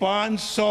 500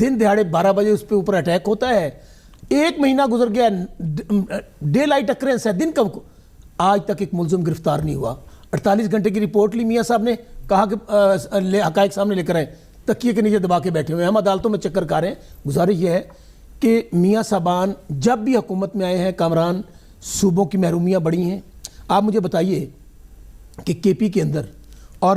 دن دہاڑے 12 بجے اس پہ اوپر اٹیک ہوتا ہے. 1 مہینہ گزر گیا, ڈے لائٹ اکرنس ہے, دن کا, آج تک ایک ملزم گرفتار نہیں ہوا. 48 گھنٹے کی رپورٹ لی, میاں صاحب نے کہا کہ حقائق سامنے لے کر آئے, تکیے کے نیچے دبا کے بیٹھے ہوئے ہیں, ہم عدالتوں میں چکر کار ہیں. گزارش یہ ہے کہ میاں صاحبان جب بھی حکومت میں آئے ہیں کامران, صوبوں کی محرومیاں بڑی ہیں. آپ مجھے بتائیے کہ کے پی کے اندر اور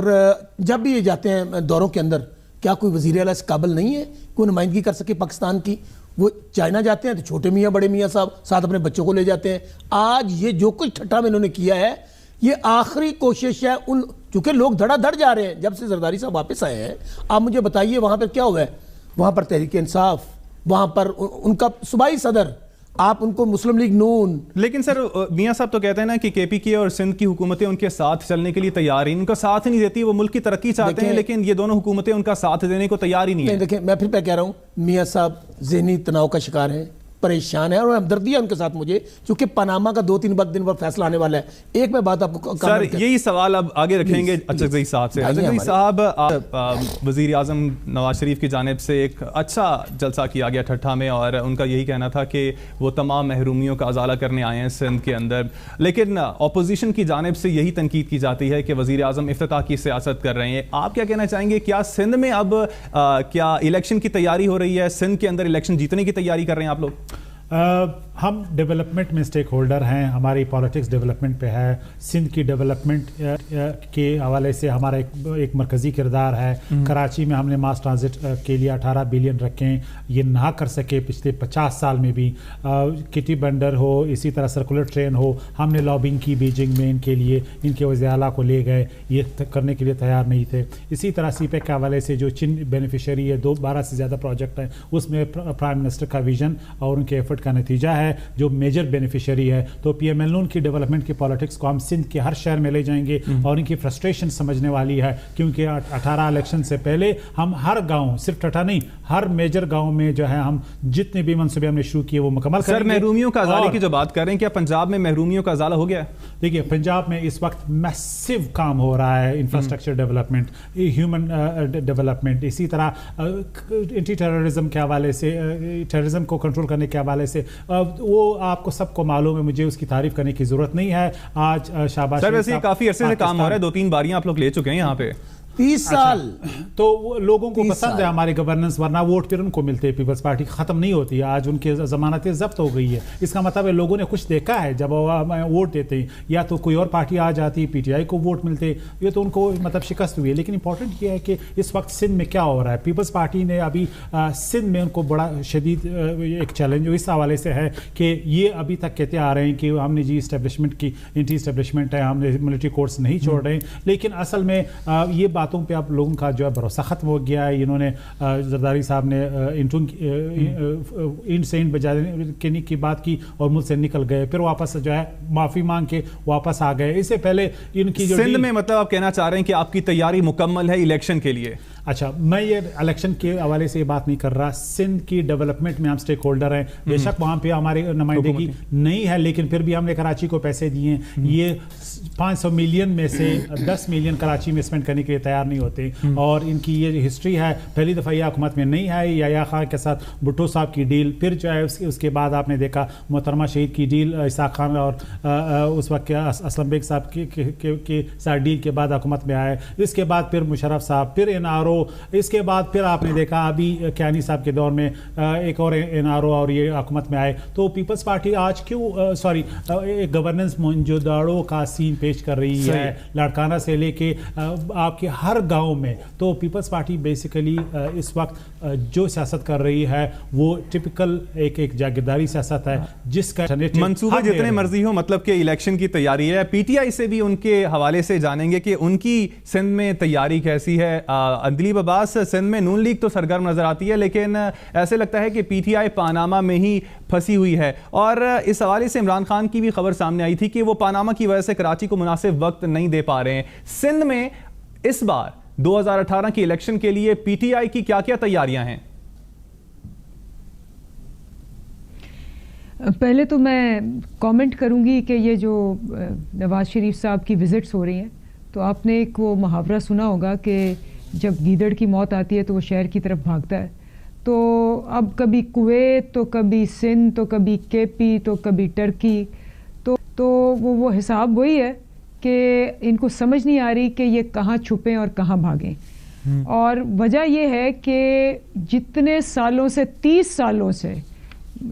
جب بھی یہ جاتے ہیں دوروں کے اندر, کیا کوئی وزیر اعلیٰ اس قابل نہیں ہے کوئی نمائندگی کر سکے پاکستان کی؟ وہ چائنا جاتے ہیں تو چھوٹے میاں بڑے میاں صاحب ساتھ اپنے بچوں کو لے جاتے ہیں. آج یہ جو کچھ ٹھٹا میں انہوں نے کیا ہے, یہ آخری کوشش ہے ان, چونکہ لوگ دھڑا دھڑ جا رہے ہیں جب سے زرداری صاحب واپس آئے ہیں. آپ مجھے بتائیے وہاں پر کیا ہوا ہے؟ وہاں پر تحریک انصاف, وہاں پر ان کا صوبائی صدر, آپ ان کو مسلم لیگ نون. لیکن سر میاں صاحب تو کہتے ہیں نا کہ کے پی کی اور سندھ کی حکومتیں ان کے ساتھ چلنے کے لیے تیار ہی, ان کا ساتھ نہیں دیتی. وہ ملک کی ترقی چاہتے ہیں لیکن یہ دونوں حکومتیں ان کا ساتھ دینے کو تیار ہی نہیں ہیں. دیکھیں میں پھر کہہ رہا ہوں, میاں صاحب ذہنی تناؤ کا شکار ہیں, پریشان ہے, اور ہمدردی ہے ان کے ساتھ مجھے, کیونکہ پاناما کا 2-3 دن بعد فیصلہ آنے والا ہے. ایک میں بات آپ کو سر یہی سوال اب آگے رکھیں گے اچھغزئی صاحب سے. اچغزئی صاحب, وزیر اعظم نواز شریف کی جانب سے ایک اچھا جلسہ کیا گیا ٹھٹھا میں, اور ان کا یہی کہنا تھا کہ وہ تمام محرومیوں کا ازالہ کرنے آئے ہیں سندھ کے اندر. لیکن اپوزیشن کی جانب سے یہی تنقید کی جاتی ہے کہ وزیر اعظم افتتاح کی سیاست کر رہے ہیں. آپ کیا کہنا چاہیں گے, کیا سندھ میں اب کیا الیکشن کی تیاری ہو رہی ہے, سندھ کے اندر الیکشن جیتنے کی تیاری کر رہے ہیں آپ لوگ؟ ہم ڈیولپمنٹ میں سٹیک ہولڈر ہیں, ہماری پالیٹکس ڈیولپمنٹ پہ ہے. سندھ کی ڈیولپمنٹ کے حوالے سے ہمارا ایک مرکزی کردار ہے. کراچی میں ہم نے ماس ٹرانزٹ کے لیے 18 بلین رکھے, یہ نہ کر سکے پچھلے 50 سال میں بھی. کٹی بنڈر ہو, اسی طرح سرکولر ٹرین ہو, ہم نے لابنگ کی بیجنگ میں ان کے لیے, ان کے وزیر اعلیٰ کو لے گئے, یہ کرنے کے لیے تیار نہیں تھے. اسی طرح سی پیک کے حوالے سے جو چین بینیفیشری ہے, 12 سے زیادہ پروجیکٹ ہیں, اس میں پرائم منسٹر کا ویژن اور ان کے ایفرٹ کا نتیجہ ہے جو میجر بینیفیشری ہے. تو پی ایم ایل نون کی ڈیولپمنٹ کی پالیٹکس کو ہم سندھ کے ہر شہر میں لے جائیں گے, اور ان کی فرسٹریشن سمجھنے والی ہے, کیونکہ 18 الیکشن سے پہلے ہم ہر گاؤں, صرف ٹھٹھا نہیں, ہر میجر گاؤں میں جو ہے ہم جتنے بھی منصوبے ہم نے شروع کیے وہ مکمل کریں گے. سر محرومیوں کا ازالے کی جو بات کر رہے ہیں, کیا پنجاب میں محرومیوں کا ازالہ ہو گیا ہے؟ دیکھیے پنجاب میں اس وقت میسو کام ہو رہا ہے, انفراسٹرکچر ڈیولپمنٹ, ہیومن ڈیولپمنٹ, اسی طرح اینٹی ٹیررزم کے حوالے سے, ٹیررزم کو کنٹرول کرنے کے حوالے سے. وہ آپ کو سب کو معلوم ہے, مجھے اس کی تعریف کرنے کی ضرورت نہیں ہے. آج شہباز سر ویسے کافی عرصے سے کام ہو رہا ہے, 2-3 باریاں آپ لوگ لے چکے ہیں یہاں پہ. 30 سال تو لوگوں کو پسند ہے ہماری گورننس, ورنہ ووٹ پھر ان کو ملتے. پیپلز پارٹی ختم نہیں ہوتی, آج ان کی ضمانتیں ضبط ہو گئی ہے. اس کا مطلب ہے لوگوں نے کچھ دیکھا ہے, جب ووٹ دیتے ہیں یا تو کوئی اور پارٹی آ جاتی, پی ٹی آئی کو ووٹ ملتے, یہ تو ان کو مطلب شکست ہوئی ہے. لیکن امپورٹنٹ یہ ہے کہ اس وقت سندھ میں کیا ہو رہا ہے. پیپلز پارٹی نے ابھی سندھ میں ان کو بڑا شدید ایک چیلنج اس حوالے سے ہے کہ یہ ابھی تک کہتے آ رہے ہیں کہ ہم نے جی اسٹیبلشمنٹ کی, اینٹی اسٹیبلشمنٹ ہے, ہم نے ملٹری کورٹس نہیں چھوڑ رہے ہیں. لیکن اصل میں یہ باتوں پہ اب لوگوں کا جو ہے بھروسہ ختم ہو گیا ہے. انہوں نے زرداری صاحب نے اینٹ سے اینٹ بجانے کی بات کی اور ملک سے نکل گئے, پھر واپس جو ہے معافی مانگ کے واپس آ گئے. اس سے پہلے ان کی جو سندھ میں مطلب آپ کہنا چاہ رہے ہیں کہ آپ کی تیاری مکمل ہے الیکشن کے لیے؟ اچھا, میں یہ الیکشن کے حوالے سے یہ بات نہیں کر رہا. سندھ کی ڈیولپمنٹ میں ہم سٹیک ہولڈر ہیں. بے شک وہاں پہ ہماری نمائندگی نہیں ہے, لیکن پھر بھی ہم نے کراچی کو پیسے دیے ہیں. یہ 500 ملین میں سے 10 ملین کراچی میں اسپینڈ کرنے کے لیے تیار نہیں ہوتے, اور ان کی یہ ہسٹری ہے. پہلی دفعہ یہ حکومت میں نہیں ہے, یا خان کے ساتھ بھٹو صاحب کی ڈیل, پھر جو ہے اس کے بعد آپ نے دیکھا محترمہ شہید کی ڈیل, اسحاق خان اور اس وقت اسلم بیگ صاحب کے ساتھ ڈیل کے بعد حکومت میں آئے. اس کے بعد پھر مشرف صاحب, پھر این آر او, اس کے بعد پھر آپ نے دیکھا ابھی کیانی صاحب کے دور میں ایک اور این آر او, اور یہ حکومت میں آئے. تو پیپلز پارٹی آج کیوں گورننس موئنجوداڑو کا سین پیش کر رہی ہے, لاڑکانہ سے لے کے آپ کے ہر گاؤں میں. تو پیپلز پارٹی بیسیکلی اس وقت جو سیاست کر رہی ہے وہ ٹپکل ایک جاگیرداری سیاست ہے, جس کا منصوبے جتنے مرضی ہو, مطلب کہ الیکشن کی تیاری ہے. پی ٹی آئی سے بھی ان کے حوالے سے جانیں گے کہ ان کی سندھ میں تیاری کیسی ہے. اندلیب عباس, سندھ میں نون لیگ تو سرگرم نظر آتی ہے, لیکن ایسے لگتا ہے کہ پی ٹی آئی پاناما میں ہی پھنسی ہوئی ہے, اور اس حوالے سے عمران خان کی بھی خبر سامنے آئی تھی کہ وہ پاناما کی وجہ سے کراچی کو مناسب وقت نہیں دے پا رہے ہیں. سندھ میں اس بار 2018 کی الیکشن کے لیے پی ٹی آئی کی کیا کیا تیاریاں ہیں؟ پہلے تو میں کامنٹ کروں گی کہ یہ جو نواز شریف صاحب کی وزٹس ہو رہی ہیں, تو آپ نے ایک وہ محاورہ سنا ہوگا کہ جب گیدڑ کی موت آتی ہے تو وہ شہر کی طرف بھاگتا ہے. تو اب کبھی کویت تو کبھی سندھ تو کبھی کے پی تو کبھی ٹرکی، تو وہ حساب وہی ہے کہ ان کو سمجھ نہیں آ رہی کہ یہ کہاں چھپیں اور کہاں بھاگیں. اور وجہ یہ ہے کہ جتنے سالوں سے 30 سالوں سے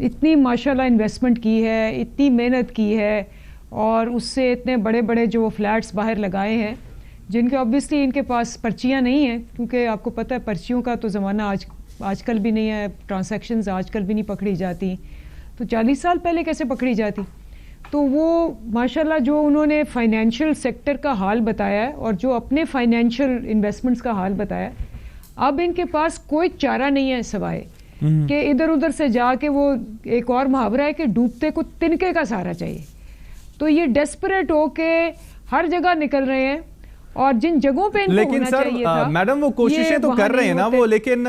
اتنی ماشاءاللہ انویسٹمنٹ کی ہے، اتنی محنت کی ہے، اور اس سے اتنے بڑے بڑے جو فلیٹس باہر لگائے ہیں جن کے آبویسلی ان کے پاس پرچیاں نہیں ہیں، کیونکہ آپ کو پتہ ہے پرچیوں کا تو زمانہ آج کل بھی نہیں ہے، ٹرانزیکشنز آج کل بھی نہیں پکڑی جاتی، تو 40 سال پہلے کیسے پکڑی جاتی. تو وہ ماشاءاللہ جو انہوں نے فائنینشیل سیکٹر کا حال بتایا ہے اور جو اپنے فائنینشیل انویسٹمنٹس کا حال بتایا، اب ان کے پاس کوئی چارہ نہیں ہے سوائے کہ ادھر ادھر سے جا کے، وہ ایک اور محاورہ ہے کہ ڈوبتے کو تنکے کا سہارا چاہیے. تو یہ ڈیسپریٹ ہو کے ہر جگہ نکل رہے ہیں، اور جن جگہوں پہ ان کو ہونا چاہیے تھا. لیکن سر میڈم وہ کوششیں تو کر رہے ہیں نا وہ، لیکن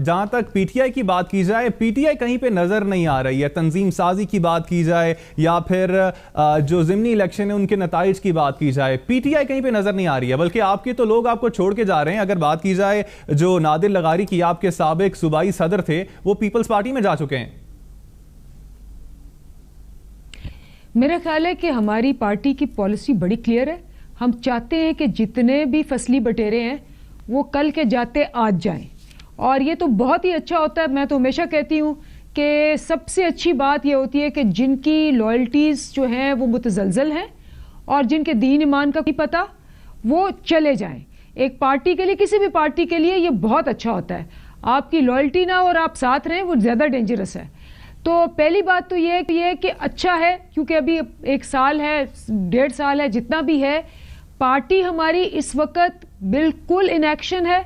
جہاں تک پی ٹی آئی کی بات کی جائے، پی ٹی آئی کہیں پہ نظر نہیں آ رہی ہے. تنظیم سازی کی بات کی جائے یا پھر جو ضمنی الیکشن ہے ان کے نتائج کی بات کی جائے، پی ٹی آئی کہیں پہ نظر نہیں آ رہی ہے. بلکہ آپ کے تو لوگ آپ کو چھوڑ کے جا رہے ہیں. اگر بات کی جائے جو نادر لغاری کی، آپ کے سابق صوبائی صدر تھے، وہ پیپلز پارٹی میں جا چکے ہیں. میرا خیال ہے کہ ہماری پارٹی کی پالیسی بڑی کلیئر ہے. ہم چاہتے ہیں کہ جتنے بھی فصلی بٹیرے ہیں وہ کل کے جاتے آج جائیں، اور یہ تو بہت ہی اچھا ہوتا ہے. میں تو ہمیشہ کہتی ہوں کہ سب سے اچھی بات یہ ہوتی ہے کہ جن کی لائلٹیز جو ہیں وہ متزلزل ہیں اور جن کے دین ایمان کا بھی پتہ، وہ چلے جائیں. ایک پارٹی کے لیے، کسی بھی پارٹی کے لیے یہ بہت اچھا ہوتا ہے. آپ کی لائلٹی نہ اور آپ ساتھ رہیں، وہ زیادہ ڈینجرس ہے. تو پہلی بات تو یہ ہے کہ اچھا ہے، کیونکہ ابھی 1 سال ہے، 1.5 سال ہے، جتنا بھی ہے، پارٹی ہماری اس وقت بالکل ان ایکشن ہے.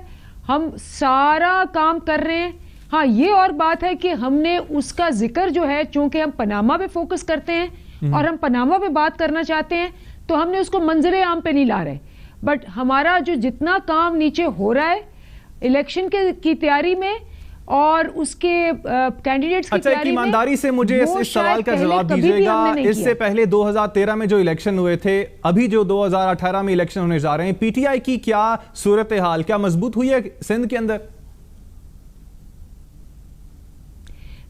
ہم سارا کام کر رہے ہیں. ہاں یہ اور بات ہے کہ ہم نے اس کا ذکر جو ہے، چونکہ ہم پاناما پہ فوکس کرتے ہیں اور ہم پاناما پہ بات کرنا چاہتے ہیں، تو ہم نے اس کو منظر عام پہ نہیں لا رہے. بٹ ہمارا جو جتنا کام نیچے ہو رہا ہے الیکشن کی تیاری میں اور اس کے کینڈیڈیٹس کی تیاری میں، ایمانداری سے مجھے اس سوال کا جواب دیجیے گا. اس سے پہلے 2013 میں جو الیکشن ہوئے تھے، ابھی جو 2018 میں الیکشن ہونے جا رہے ہیں، پی ٹی آئی کی کیا صورتحال، کیا مضبوط ہوئی ہے سندھ کے اندر؟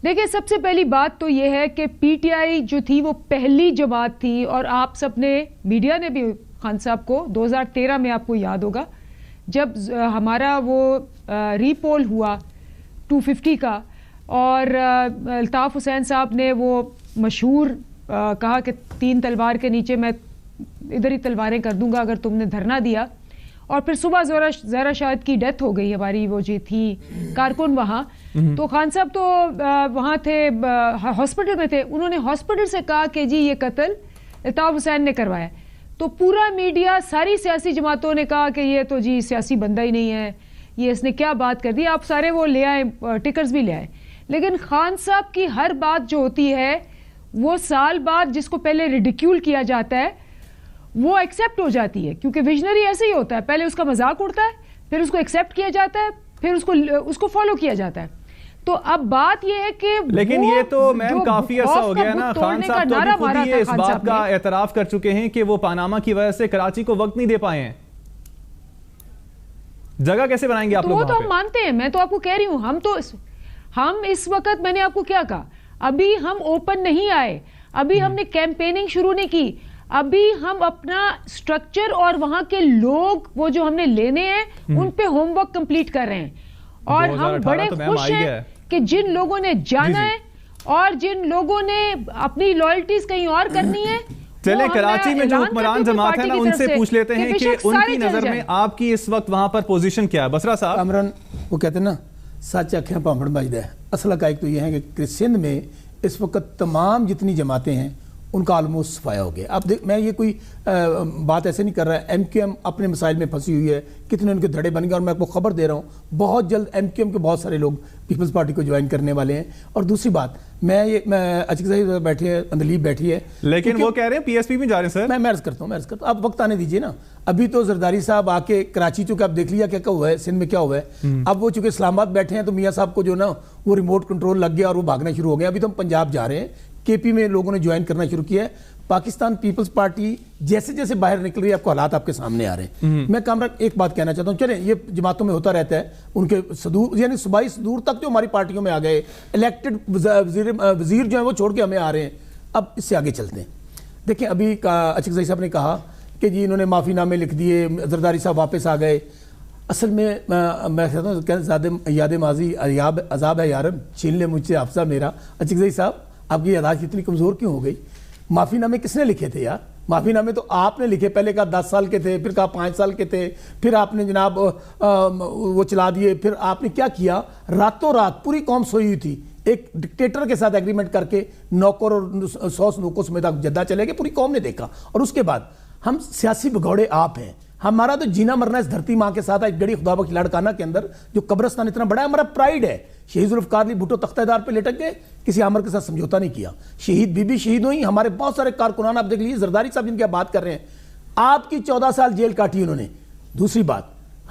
دیکھیں، سب سے پہلی بات تو یہ ہے کہ پی ٹی آئی جو تھی وہ پہلی جماعت تھی، اور آپ سب نے، میڈیا نے بھی، خان صاحب کو 2013 میں آپ کو یاد ہوگا جب ہمارا وہ ری پول ہوا 250 کا، اور الطاف حسین صاحب نے وہ مشہور کہا کہ 3 تلوار کے نیچے میں ادھر ہی تلواریں کر دوں گا اگر تم نے دھرنا دیا. اور پھر صبح زہرا شاہد کی ڈیتھ ہو گئی، ہماری وہ جو تھی کارکن وہاں. تو خان صاحب تو وہاں تھے، ہاسپٹل میں تھے. انہوں نے ہاسپٹل سے کہا کہ جی یہ قتل الطاف حسین نے کروایا. تو پورا میڈیا، ساری سیاسی جماعتوں نے کہا کہ یہ تو جی سیاسی بندہ ہی نہیں ہے، یہ اس نے کیا بات کر دی. آپ سارے وہ لے آئے، ٹکرز بھی لے آئے. لیکن خان صاحب کی ہر بات جو ہوتی ہے وہ سال بعد، جس کو پہلے ریڈیکیول کیا جاتا ہے، وہ ایکسیپٹ ہو جاتی ہے. کیونکہ ویژنری ایسے ہی ہوتا ہے، پہلے اس کا مذاق اڑتا ہے، پھر اس کو ایکسیپٹ کیا جاتا ہے، پھر اس کو فالو کیا جاتا ہے. تو اب بات یہ ہے کہ لیکن یہ تو میم کافی عرصہ ہو گیا نا، خان صاحب تو ابھی خود ہی اس بات کا اعتراف کر چکے ہیں کہ وہ پاناما کی وجہ سے کراچی کو وقت نہیں دے پائے ہیں. جگہ کیسے بنائیں گے آپ لوگ؟ وہ تو ہم مانتے ہیں. میں تو آپ کو کہہ رہی ہوں، ہم اس وقت، میں نے آپ کو کیا کہا، ابھی ہم اوپن نہیں آئے، ابھی ہم نے کیمپیننگ شروع نہیں کی، ابھی ہم اپنا سٹرکچر اور وہاں کے لوگ وہ جو ہم نے لینے ہیں ان پہ ہوم ورک کمپلیٹ کر رہے ہیں. اور ہم بڑے خوش ہیں کہ جن لوگوں نے جانا ہے اور جن لوگوں نے اپنی لائلٹیز کہیں اور کرنی ہے. چلیں، کراچی میں جو حکمران جماعت ہے نا، ان سے پوچھ لیتے ہیں کہ ان کی نظر میں آپ کی اس وقت وہاں پر پوزیشن کیا ہے. بسرا صاحب، کامران وہ کہتے ہیں نا، سچ آنکھیں پامڑ بجدا ہے. اصل حقائق تو یہ ہے کہ سندھ میں اس وقت تمام جتنی جماعتیں ہیں ان کا آلموسٹ صفایا ہو گیا. اب میں یہ کوئی بات ایسے نہیں کر رہا ہے. ایم کیو ایم اپنے مسائل میں پھنسی ہوئی ہے، کتنے ان کے دھڑے بن گئے. اور میں آپ کو خبر دے رہا ہوں، بہت جلد ایم کیو ایم کے بہت سارے لوگ پیپلز پارٹی کو جوائن کرنے والے ہیں. اور دوسری بات، میں اچھی صاحب بیٹھے ہیں، اندلیب بیٹھی ہے، لیکن وہ کہہ رہے ہیں پی ایس پی میں جا رہے ہیں. سر میں عرض کرتا ہوں، اب وقت آنے دیجیے نا. ابھی تو زرداری صاحب آ کے کراچی، چونکہ اب دیکھ لیا کیا ہوا ہے سندھ میں، کیا ہوا ہے. اب وہ چونکہ اسلام آباد بیٹھے ہیں تو میاں صاحب کو جو نا وہ ریموٹ کنٹرول لگ گیا اور وہ بھاگنا شروع ہو گیا. ابھی تو ہم پنجاب جا رہے ہیں. کے پی میں لوگوں نے جوائن کرنا شروع کیا ہے. پاکستان پیپلز پارٹی جیسے جیسے باہر نکل رہی ہے آپ کو حالات آپ کے سامنے آ رہے ہیں. میں کامران ایک بات کہنا چاہتا ہوں, چلیں یہ جماعتوں میں ہوتا رہتا ہے, ان کے صدور یعنی صوبائی صدور تک جو ہماری پارٹیوں میں آ گئے, الیکٹڈ وزیر جو ہیں وہ چھوڑ کے ہمیں آ رہے ہیں. اب اس سے آگے چلتے ہیں. دیکھیں ابھی اچکزئی صاحب نے کہا کہ جی انہوں نے معافی نامے لکھ دیے, زرداری صاحب واپس آ گئے. اصل میں کہتا ہوں یاد ماضی عذاب ہے یارب, چھین لے مجھ سے حافظہ میرا. اچکزئی صاحب آپ کی یادداشت اتنی کمزور کیوں ہو گئی؟ معافی نامے کس نے لکھے تھے یار؟ معافی نامے تو آپ نے لکھے. پہلے کہا 10 سال کے تھے, پھر کہا 5 سال کے تھے, پھر آپ نے جناب وہ چلا دیے. پھر آپ نے کیا کیا, راتوں رات پوری قوم سوئی ہوئی تھی, ایک ڈکٹیٹر کے ساتھ ایگریمنٹ کر کے نوکر اور 100 نوکوں سمیت جدہ چلے گئے. پوری قوم نے دیکھا. اور اس کے بعد ہم سیاسی بگوڑے آپ ہیں. ہمارا تو جینا مرنا اس دھرتی ماں کے ساتھ ایک گڑی خدا بخش لاڑکانہ کے اندر جو قبرستان اتنا بڑا ہے, ہمارا پرائیڈ ہے. شہید ذوالفقار علی بھٹو تختہ دار پہ لٹک گئے, کسی عامر کے ساتھ سمجھوتا نہیں کیا. شہید بی بی شہید ہوئی. ہمارے بہت سارے کارکنان آپ دیکھ لیجیے, زرداری صاحب جن کی آپ بات کر رہے ہیں, آپ کی 14 سال جیل کاٹی انہوں نے. دوسری بات,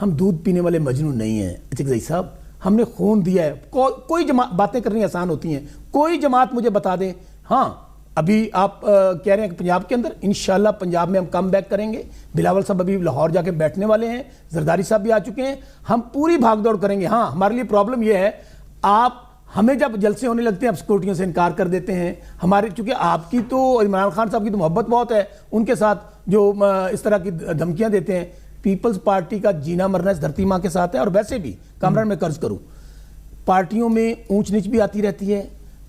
ہم دودھ پینے والے مجنون نہیں ہیں اچکزئی صاحب, ہم نے خون دیا ہے. کوئی باتیں کرنی آسان ہوتی ہیں, کوئی جماعت مجھے بتا دیں. ہاں ابھی آپ کہہ رہے ہیں کہ پنجاب کے اندر انشاءاللہ پنجاب میں ہم کم بیک کریں گے. بلاول صاحب ابھی لاہور جا کے بیٹھنے والے ہیں, زرداری صاحب بھی آ چکے ہیں. ہم پوری بھاگ دوڑ کریں گے. ہاں ہمارے لیے پرابلم یہ ہے, آپ ہمیں جب جلسے ہونے لگتے ہیں آپ سیکورٹیوں سے انکار کر دیتے ہیں. ہمارے چونکہ آپ کی تو عمران خان صاحب کی تو محبت بہت ہے, ان کے ساتھ جو اس طرح کی دھمکیاں دیتے ہیں. پیپلز پارٹی کا جینا مرنا اس دھرتی ماں کے ساتھ ہے. اور ویسے بھی کامران میں قرض کروں, پارٹیوں میں اونچ نیچ بھی آتی رہتی ہے.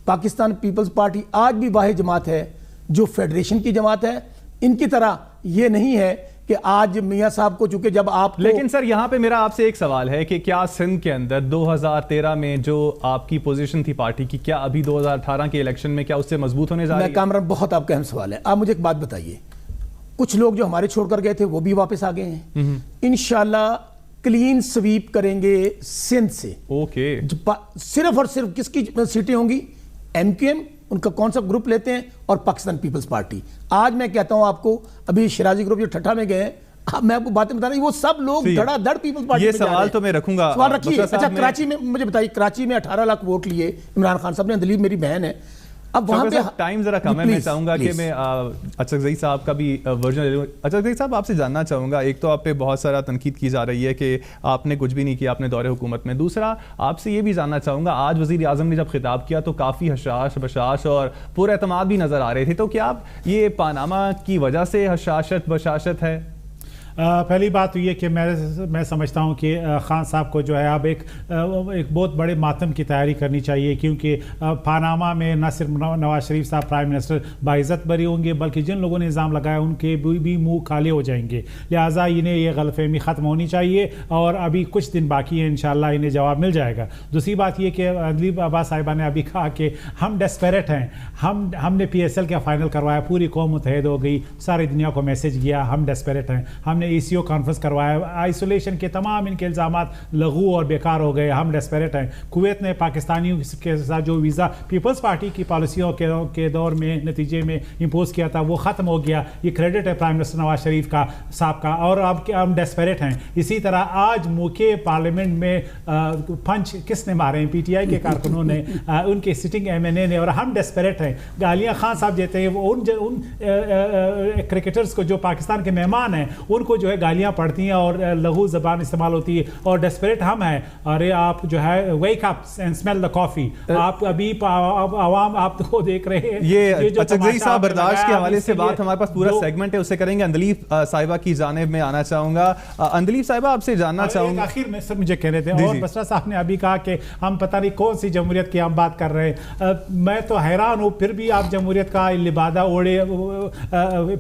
پاکستان پیپلز پارٹی آج بھی واحد جماعت ہے جو فیڈریشن کی جماعت ہے. ان کی طرح یہ نہیں ہے کہ آج میاں صاحب کو چونکہ جب آپ لیکن سر یہاں پہ میرا آپ سے ایک سوال ہے کہ کیا سندھ کے اندر 2013 میں جو آپ کی پوزیشن تھی پارٹی کی, کیا ابھی 2018 کے الیکشن میں کیا اس سے مضبوط ہونے جا رہی ہے؟ میں کامران بہت آپ کا اہم سوال ہے. آپ مجھے ایک بات بتائیے, کچھ لوگ جو ہمارے چھوڑ کر گئے تھے وہ بھی واپس آ گئے ہیں. انشاءاللہ کلین سویپ کریں گے سندھ سے. اوکے, صرف اور صرف کس کی سیٹیں ہوں گی؟ ایم کیو ایم, ان کا کون سا گروپ لیتے ہیں, اور پاکستان پیپلز پارٹی. آج میں کہتا ہوں آپ کو, ابھی شرازی گروپ جو ٹھٹھا میں گئے ہیں, میں آپ کو باتیں بتا رہی ہوں, وہ سب لوگ دھڑا دھڑ پیپلز پارٹی. یہ سوال تو میں رکھوں گا, سوال رکھیے. اچھا کراچی میں مجھے بتائیے, کراچی میں 18 لاکھ ووٹ لیے عمران خان صاحب نے. اندلیب میری بہن ہے. اب وہاں پہ ٹائم ذرا کم ہے, میں چاہوں گا کہ میں اچکزئی صاحب کا بھی ورژن لے لوں. اچکزئی صاحب آپ سے جاننا چاہوں گا, ایک تو آپ پہ بہت سارا تنقید کی جا رہی ہے کہ آپ نے کچھ بھی نہیں کیا اپنے دور حکومت میں. دوسرا آپ سے یہ بھی جاننا چاہوں گا, آج وزیر اعظم نے جب خطاب کیا تو کافی حشاش بشاش اور پر اعتماد بھی نظر آ رہے تھے. تو کیا یہ پاناما کی وجہ سے حشاشت بشاشت ہے؟ پہلی بات تو یہ کہ میں سمجھتا ہوں کہ خان صاحب کو جو ہے اب ایک بہت بڑے ماتم کی تیاری کرنی چاہیے, کیونکہ پاناما میں نہ صرف نواز شریف صاحب پرائم منسٹر باعزت بری ہوں گے, بلکہ جن لوگوں نے نظام لگایا ان کے بھی منہ کالے ہو جائیں گے. لہٰذا انہیں یہ غلط فہمی ختم ہونی چاہیے, اور ابھی کچھ دن باقی ہیں, انشاءاللہ انہیں جواب مل جائے گا. دوسری بات یہ کہ اندلیب عباس صاحبہ نے ابھی کہا کہ ہم ڈیسپریٹ ہیں. ہم نے PSL کا فائنل کروایا, پوری قوم متحد ہو گئی, ساری دنیا کو میسج گیا ہم ڈیسپریٹ ہیں. ہم نے ECO کانفرنس کروایا, آئسولیشن کے تمام ان کے الزامات لغو اور بیکار ہو گئے, ہم ڈیسپریٹ ہیں. کویت نے پاکستانیوں کے ساتھ جو ویزا پیپلز پارٹی کی پالیسیوں کے دور میں نتیجے میں امپوز کیا تھا وہ ختم ہو گیا. یہ کریڈٹ ہے پرائم منسٹر نواز شریف کا صاحب کا, اور اب ہم ڈیسپریٹ ہیں. اسی طرح آج موقع پارلیمنٹ میں پنچ کس نے مارے ہیں؟ PTI کے کارکنوں نے, ان کے سٹنگ MNA نے, اور ہم ڈیسپریٹ ہیں. گالیاں خان صاحب دیتے ہیں, وہ ان کرکٹرز کو جو پاکستان کے مہمان ہیں ان کو جو ہے گالیاں پڑتی ہیں اور لغو زبان استعمال ہوتی ہے, اور ڈیسپریٹ ہم ہیں. ارے آپ جو ہے ویک اپ اینڈ اسمیل دا کافی. آپ ابھی عوام آپ کو دیکھ رہے ہیں. یہ اچکزئی صاحب برداشت کے حوالے سے بات, ہمارے پاس پورا سیگمنٹ ہے, اسے کریں گے. اندلیب صاحبہ کی جانب میں آنا چاہوں گا. اندلیب صاحبہ آپ سے جاننا چاہوں گا, آخر میں سر مجھے کہہ رہے تھے, اور بسرا صاحب نے ابھی کہا کہ ہم پتہ نہیں کون سی جمہوریت کی ہم بات کر رہے ہیں. میں تو حیران ہوں, پھر بھی آپ جمہوریت کا لبادہ اوڑے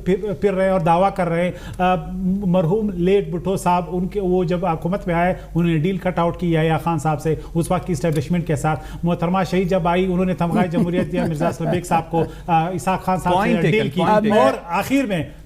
پھر رہے اور دعویٰ کر رہے ہیں. مرحوم لیٹ بھٹو صاحب, ان کے وہ جب حکومت میں آئے انہوں نے ڈیل کٹ آؤٹ کیا یا خان صاحب سے اس وقت کی اسٹیبلشمنٹ کے ساتھ. محترمہ شہید جب آئی انہوں نے تمغہ جمہوریت دیا مرزا اسلم بیگ صاحب کو, اسحاق خان صاحب سے ڈیل کی, اور آخر میں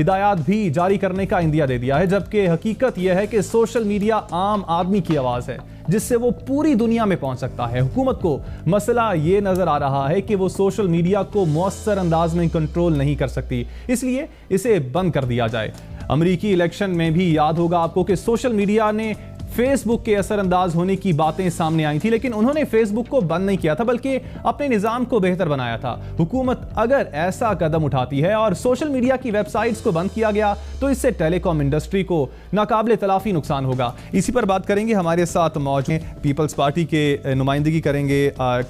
ہدایات بھی جاری کرنے کا اندیا دے دیا ہے، جبکہ حقیقت یہ ہے کہ سوشل میڈیا عام آدمی کی آواز ہے جس سے وہ پوری دنیا میں پہنچ سکتا ہے۔ حکومت کو مسئلہ یہ نظر آ رہا ہے کہ وہ سوشل میڈیا کو مؤثر انداز میں کنٹرول نہیں کر سکتی، اس لیے اسے بند کر دیا جائے۔ امریکی الیکشن میں بھی یاد ہوگا آپ کو کہ سوشل میڈیا نے فیس بک کے اثر انداز ہونے کی باتیں سامنے آئی تھی، لیکن انہوں نے فیس بک کو بند نہیں کیا تھا بلکہ اپنے نظام کو بہتر بنایا تھا۔ حکومت اگر ایسا قدم اٹھاتی ہے اور سوشل میڈیا کی ویب سائٹس کو بند کیا گیا تو اس سے ٹیلی کام انڈسٹری کو ناقابل تلافی نقصان ہوگا۔ اسی پر بات کریں گے، ہمارے ساتھ موجود ہیں پیپلز پارٹی کے نمائندگی کر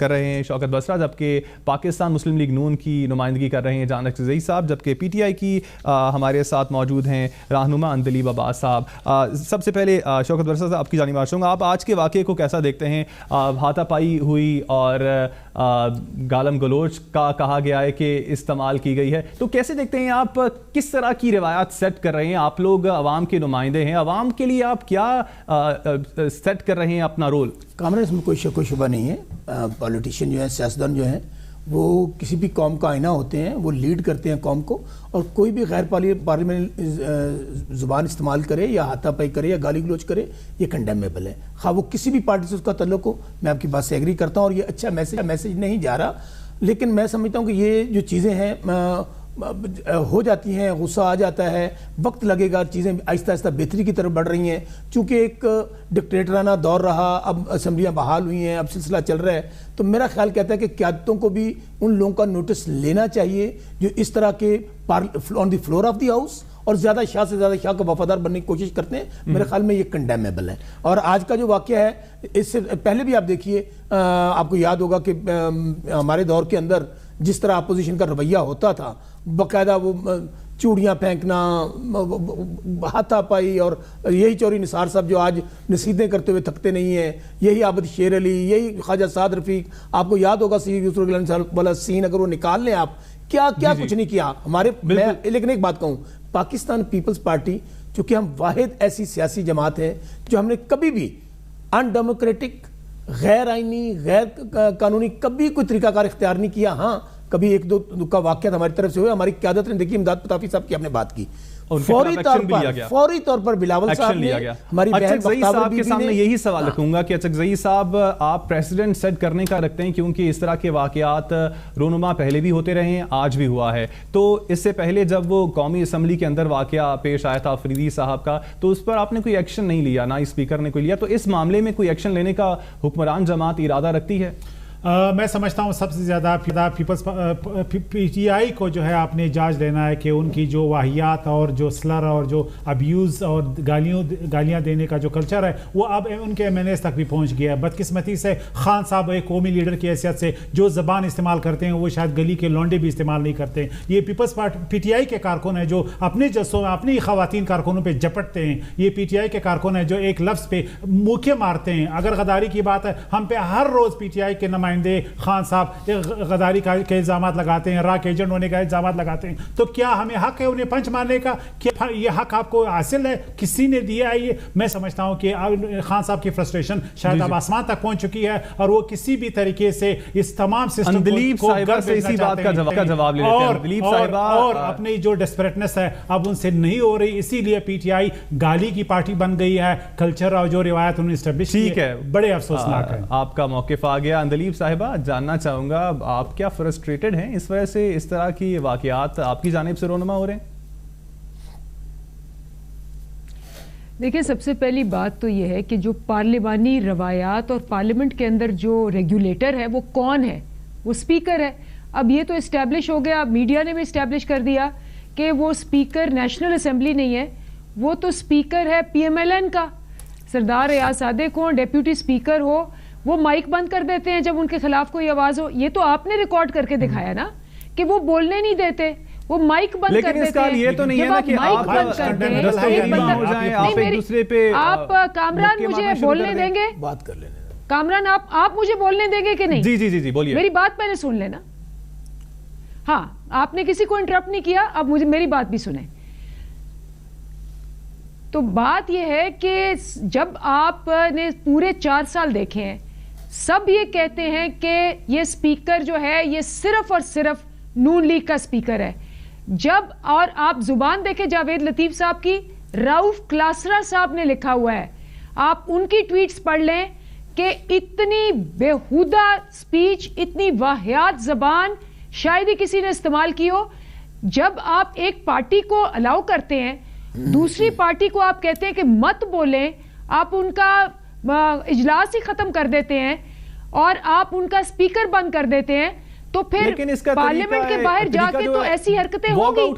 رہے ہیں شوکت بسرا، جبکہ پاکستان مسلم لیگ نون کی نمائندگی کر رہے ہیں جان اکرزئی صاحب، جبکہ پی ٹی آئی کی ہمارے ساتھ موجود ہیں رہنما اندلیب عباس صاحب۔ سب سے پہلے شوکت بسرا صاحب آپ کی جانب آشوں گا، آپ آج کے واقعے کو کیسا دیکھتے ہیں؟ ہاتھا پائی ہوئی اور گالم گلوچ کا کہا گیا ہے کہ استعمال کی گئی ہے، تو کیسے دیکھتے ہیں آپ؟ کس طرح کی روایات سیٹ کر رہے ہیں؟ آپ لوگ عوام کے نمائندے ہیں، عوام کے لیے آپ کیا سیٹ کر رہے ہیں اپنا رول؟ کامران، اس میں کوئی شک و شبہ نہیں ہے، پولیٹیشین جو ہیں، سیاستدان جو ہیں، وہ کسی بھی قوم کا آئینہ ہوتے ہیں، وہ لیڈ کرتے ہیں قوم کو، اور کوئی بھی غیر پارلیمنٹ زبان استعمال کرے یا ہاتھا پائی کرے یا گالی گلوچ کرے، یہ کنڈیمیبل ہے، خواہ وہ کسی بھی پارٹی سے اس کا تعلق ہو۔ میں آپ کی بات سے ایگری کرتا ہوں اور یہ اچھا میسج نہیں جا رہا، لیکن میں سمجھتا ہوں کہ یہ جو چیزیں ہیں ہو جاتی ہیں، غصہ آ جاتا ہے، وقت لگے گا، چیزیں آہستہ آہستہ بہتری کی طرف بڑھ رہی ہیں، چونکہ ایک ڈکٹیٹرانہ دور رہا، اب اسمبلیاں بحال ہوئی ہیں، اب سلسلہ چل رہا ہے، تو میرا خیال کہتا ہے کہ قیادتوں کو بھی ان لوگوں کا نوٹس لینا چاہیے جو اس طرح کے آن دی فلور آف دی ہاؤس اور زیادہ شاہ سے زیادہ شاہ کا وفادار بننے کی کوشش کرتے ہیں۔ میرے خیال میں یہ کنڈیمیبل ہے۔ اور آج کا جو واقعہ ہے، اس سے پہلے بھی آپ دیکھیے، آپ کو یاد ہوگا کہ ہمارے دور کے اندر جس طرح اپوزیشن کا رویہ ہوتا تھا، باقاعدہ وہ چوڑیاں پھینکنا، ہاتھا پائی، اور یہی چوری نثار صاحب جو آج نصیحتیں کرتے ہوئے تھکتے نہیں ہیں، یہی عابد شیر علی، یہی خواجہ سعد رفیق، آپ کو یاد ہوگا سید یوسف گیلانی صاحب والا سین، اگر وہ نکال لیں آپ، کیا کچھ نہیں کیا ہمارے۔ لیکن ایک بات کہوں، پاکستان پیپلز پارٹی چونکہ ہم واحد ایسی سیاسی جماعت ہے جو ہم نے کبھی بھی ان ڈیموکریٹک، غیر آئینی، غیر قانونی کبھی کوئی طریقہ کار اختیار نہیں کیا۔ ہاں کبھی ایک دو کا واقعہ ہماری طرف سے ہوئے، ہماری قیادت نے دیکھی، امداد پتافی صاحب کی ہم نے بات کی، فوری طور پر بلاول صاحب نے ہماری بہن صاحب کے سامنے یہی سوال رکھوں گا کہ اکرزئی صاحب آپ پریسیڈنٹ سیٹ کرنے کا رکھتے ہیں، کیونکہ اس طرح کے واقعات رونما پہلے بھی ہوتے رہے ہیں، آج بھی ہوا ہے، تو اس سے پہلے جب وہ قومی اسمبلی کے اندر واقعہ پیش آیا تھا افریدی صاحب کا، تو اس پر آپ نے کوئی ایکشن نہیں لیا، نہ اسپیکر نے کوئی لیا، تو اس معاملے میں کوئی ایکشن لینے کا حکمران جماعت ارادہ رکھتی ہے؟ میں سمجھتا ہوں سب سے زیادہ پیپلز پی ٹی آئی کو جو ہے آپ نے جاج لینا ہے کہ ان کی جو واہیات اور جو سلر اور جو ابیوز اور گالیاں دینے کا جو کلچر ہے وہ اب ان کے MNAs تک بھی پہنچ گیا ہے۔ بدقسمتی سے خان صاحب ایک قومی لیڈر کی حیثیت سے جو زبان استعمال کرتے ہیں وہ شاید گلی کے لونڈے بھی استعمال نہیں کرتے۔ یہ پیپلز پی ٹی آئی کے کارکن ہیں جو اپنے جلسوں میں اپنی خواتین کارکنوں پہ جپٹتے ہیں، یہ پی ٹی آئی کے کارکن ہیں جو ایک لفظ پہ موقع مارتے ہیں۔ اگر غداری کی بات ہے، ہم پہ ہر روز پی ٹی آئی کے خان صاحب غداری کے الزامات لگاتے ہیں، راک ایجنٹ ہونے کا الزامات لگاتے ہیں، تو کیا ہمیں حق ہے انہیں پنچ مارنے کا؟ کیا یہ حق آپ کو حاصل ہے؟ کسی نے دیا ہے یہ؟ میں سمجھتا ہوں کہ خان صاحب کی فرسٹریشن شاید اب آسمان تک پہنچ چکی ہے اور وہ کسی بھی طریقے سے اس تمام سسٹم کو اور اپنی جو ڈسپریٹنس ہے اب ان سے نہیں ہو رہی، اسی لیے پی ٹی آئی گالی کی پارٹی بن گئی ہے۔ کلچر اور جو روایت انہوں نے اسٹیبلش کی ہے بڑے افسوسناک ہے۔ آپ کا موقف آ گیا۔ اندلیب صاحبہ، جاننا چاہوں گا آپ کیا فرسٹریٹڈ ہیں اس وجہ سے اس طرح کی واقعات آپ کی جانب سے رونما ہو رہے ہیں؟ دیکھیں، سب سے پہلی بات تو یہ ہے کہ جو پارلیمانی روایات اور پارلیمنٹ کے اندر جو ریگولیٹر ہے وہ کون ہے؟ وہ اسپیکر ہے۔ اب یہ تو اسٹیبلش ہو گیا، میڈیا نے بھی اسٹیبلش کر دیا کہ وہ اسپیکر نیشنل اسمبلی نہیں ہے، وہ تو اسپیکر ہے PMLN کا۔ سردار ریاض صادق ہوں، ڈیپیوٹی اسپیکر ہو، وہ مائک بند کر دیتے ہیں جب ان کے خلاف کوئی آواز ہو۔ یہ تو آپ نے ریکارڈ کر کے دکھایا نا کہ وہ بولنے نہیں دیتے، وہ مائک بند کر دیتے ہیں۔ لیکن اس کا یہ تو نہیں ہے نا کہ آپ کامران مجھے بولنے دیں گے؟ بات کر لینے کامران آپ مجھے بولنے دیں گے کہ نہیں؟ جی جی جی بولیے، میری بات پہلے سن لینا۔ ہاں، آپ نے کسی کو انٹرپٹ نہیں کیا، اب مجھے میری بات بھی سنیں۔ تو بات یہ ہے کہ جب آپ نے پورے 4 سال دیکھے ہیں، سب یہ کہتے ہیں کہ یہ اسپیکر جو ہے یہ صرف اور صرف نون لیگ کا اسپیکر ہے۔ جب اور آپ زبان دیکھیں جاوید لطیف صاحب کی, رؤف کلاسرا صاحب نے لکھا ہوا ہے, آپ ان کی ٹویٹس پڑھ لیں کہ اتنی بےہودہ سپیچ, اتنی واہیات زبان شاید ہی کسی نے استعمال کی ہو. جب آپ ایک پارٹی کو الاؤ کرتے ہیں, دوسری پارٹی کو آپ کہتے ہیں کہ مت بولیں, آپ ان کا اجلاس ہی ختم کر دیتے ہیں اور آپ ان کا اسپیکر بند کر دیتے ہیں, تو پھر پارلیمنٹ کے باہر جا کے تو ایسی حرکتیں ہوں گی.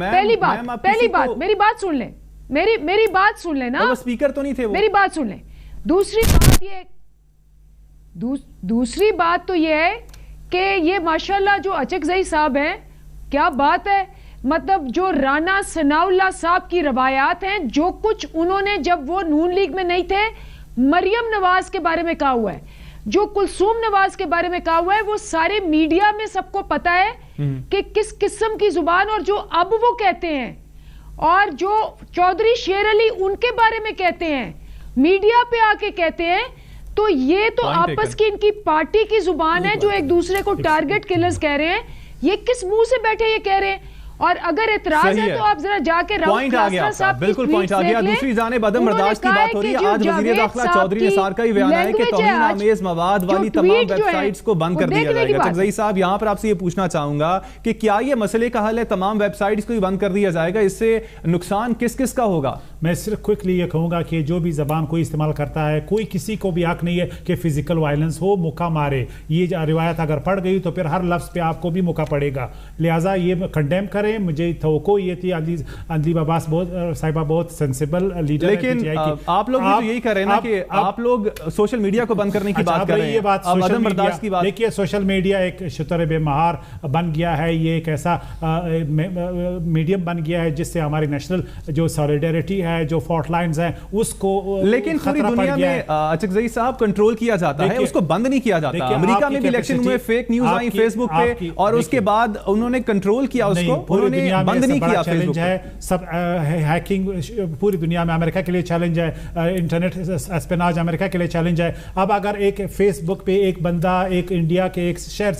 پہلی بات میری بات سن لیں, میری بات سن لیں نا, اسپیکر تو نہیں تھے وہ, میری بات سن لیں. دوسری بات تو یہ ہے کہ یہ ماشاءاللہ جو اچکزئی صاحب ہیں, کیا بات ہے, مطلب جو رانا ثناء اللہ صاحب کی روایات ہیں, جو کچھ انہوں نے جب وہ نون لیگ میں نہیں تھے مریم نواز کے بارے میں کہا ہوا ہے, جو کلثوم نواز کے بارے میں کہا ہوا ہے, وہ سارے میڈیا میں سب کو پتا ہے کہ کس قسم کی زبان, اور جو اب وہ کہتے ہیں اور جو چودھری شیر علی ان کے بارے میں کہتے ہیں, میڈیا پہ آ کے کہتے ہیں, تو یہ تو آپس کی ان کی پارٹی کی زبان ہے, جو ایک دوسرے کو ٹارگٹ کلرز کہہ رہے ہیں. یہ کس منہ سے بیٹھے یہ کہہ رہے ہیں؟ اور اگر اعتراض ہے تو آپ ذرا جا کے رؤف کلاسرا صاحب کی ٹویٹس دیکھ لیں. دوسری جانب عدم برداشت کی بات ہو رہی ہے. آج وزیر داخلہ چودھری نثار کا ہی بیان ہے کہ توہین آمیز مواد والی تمام ویب سائٹس کو بند کر دیا جائے گا. اچکزئی صاحب, یہاں پر آپ سے یہ پوچھنا چاہوں گا کہ کیا یہ مسئلے کا حل ہے, تمام ویب سائٹس کو ہی بند کر دیا جائے گا, اس سے نقصان کس کس کا ہوگا؟ میں صرف کوئکلی یہ کہوں گا کہ جو بھی زبان کوئی استعمال کرتا ہے, کوئی کسی کو بھی حق نہیں ہے کہ فزیکل وائلنس ہو, موقع مارے. یہ روایت اگر پڑ گئی تو پھر ہر لفظ پہ آپ کو بھی موقع پڑے گا, لہٰذا یہ کنڈیم کریں. مجھے توقع یہ تھی اندلیب عباس صاحبہ بہت سینسیبل لیڈر ہے, لیکن آپ لوگ بھی تو یہی کر رہے ہیں نا کہ آپ لوگ سوشل میڈیا کو بند کرنے کی بات کر رہے ہیں. اب عدم برداشت کی بات, دیکھیے سوشل میڈیا ایک شتر بے مہار بن گیا ہے, یہ ایک ایسا میڈیم بن گیا ہے جس سے ہماری نیشنل جو سولیڈیرٹی ہے, جو فالٹ لائنز ہیں, اس کو لیکن پوری دنیا میں اچکزئی صاحب کنٹرول کیا جاتا ہے, اس کو بند نہیں کیا جاتا. امریکہ میں بھی الیکشن ہوئے, فیک نیوز آئی فیس بک پہ, اور اس کے بعد انہوں نے کنٹرول کیا اس کو, انہوں نے بند نہیں کیا. چیلنج ہے سب ہیکنگ پوری دنیا میں, امریکہ کے لیے چیلنج ہے, انٹرنیٹ اسپیناج امریکہ کے لیے چیلنج ہے. اب اگر ایک فیس بک پہ ایک بندہ ایک انڈیا کے ایک شہر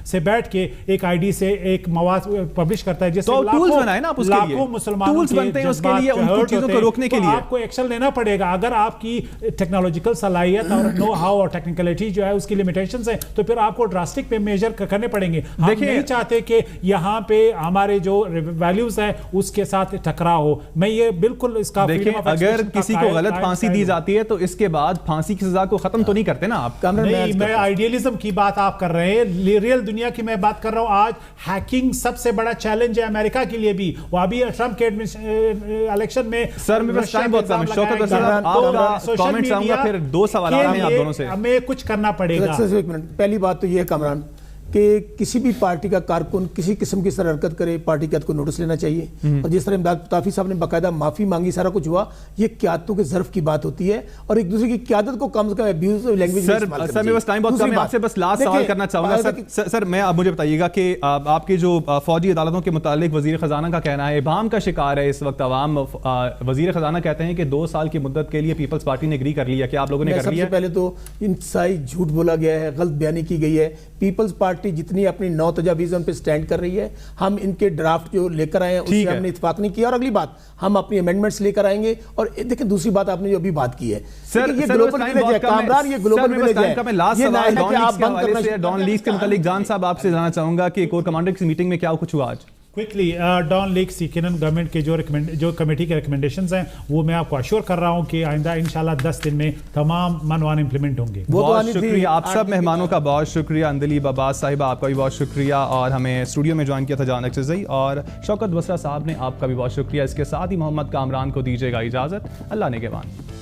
سے بیٹھ کے ایک آئی ڈی سے ایک مواد پبلش کرتا ہے, جس سے لاکھوں مسلمانوں کے چیزوں کو روکنے کے لیے آپ کو ایکشن لینا پڑے گا. اگر آپ کی ٹیکنالوجیکل صلاحیت اور نو ہاؤ اور ٹیکنیکلٹی جو ہے اس کی لمیٹیشنز ہیں, تو پھر آپ کو ڈراسٹک پہ میجر کرنے پڑیں گے. ہم نہیں چاہتے کہ یہاں پہ ہمارے جو ویلیوز ہیں اس کے ساتھ ٹکراؤ ہو. میں یہ بالکل اس کا دیکھیں, اگر کسی کو غلط پھانسی دی جاتی ہے تو اس کے بعد پھانسی کی سزا کو ختم تو نہیں کرتے نا آپ. نہیں, میں آئیڈیلزم کی بات آپ کر رہے ہیں, ریئل دنیا کی میں بات کر رہا ہوں. آج ہیکنگ سب سے بڑا چیلنج ہے امریکہ کے لیے بھی. وہ ابھی ٹرمپ کے الیکشن میں سر میں بس ٹائم بہت کم ہے. شوکت صاحب آپ کا کامنٹ چاہوں گا, پھر دو سوالات ہیں آپ دونوں سے. ہمیں کچھ کرنا پڑے گا. پہلی بات تو یہ ہے کامران کہ کسی بھی پارٹی کا کارکن کسی قسم کی طرح حرکت کرے, پارٹی قیادت کو نوٹس لینا چاہیے. اور جس طرح امداد طافی صاحب نے باقاعدہ معافی مانگی, سارا کچھ ہوا, یہ قیادتوں کے ظرف کی بات ہوتی ہے, اور ایک دوسرے کی قیادت کو کم سے کم ابیوز لینگویج. سر میں بس ٹائم بہت کم ہے, آپ سے بس لاسٹ سوال کرنا چاہوں گا. سر میں آپ مجھے بتائیے گا کہ آپ کے جو فوجی عدالتوں کے متعلق وزیر خزانہ کا کہنا ہے, ابہام کا شکار ہے اس وقت عوام. وزیر خزانہ کہتے ہیں کہ 2 سال کی مدت کے لیے پیپلز پارٹی نے اگری کر لیا. کیا آپ لوگوں نے کر لیا؟ سب سے پہلے تو انتہائی جھوٹ بولا گیا ہے, غلط بیانی کی گئی ہے. پیپلز پارٹی جتنی اپنی 9 تجاویز ان پہ سٹینڈ کر رہی ہے, ہم ان کے ڈرافٹ جو لے کر آئے ہیں اس سے ہم نے اتفاق نہیں کیا. اور اگلی بات, ہم اپنی امینڈمنٹس لے کر آئیں گے. اور دیکھیں دوسری بات آپ نے جو ابھی بات کی ہے, یہ گلوبل ولیج ہے کامران, یہ گلوبل ولیج ہے. یہ نہ ہے کہ آپ بند کرنا چاہیے. ڈان لیگز کے متعلق جان صاحب آپ سے جاننا چاہوں گا کہ کور کمانڈر کی میٹنگ میں کیا کچھ ہوا آج؟ کوئکلی ڈان لیگز یقیناً گورنمنٹ کے جو کمیٹی کے ریکمنڈیشنز ہیں وہ میں آپ کو اشور کر رہا ہوں کہ آئندہ انشاءاللہ 10 دن میں تمام منوان امپلیمنٹ ہوں گے. بہت شکریہ آپ سب مہمانوں کا, بہت شکریہ. اندلیب عباس صاحبہ آپ کا بھی بہت شکریہ, اور ہمیں اسٹوڈیو میں جوائن کیا تھا جان اچکزئی, اور شوکت بسرا صاحب نے آپ کا بھی بہت شکریہ. اس کے ساتھ ہی محمد کامران کو دیجیے گا اجازت. اللہ نگہبان.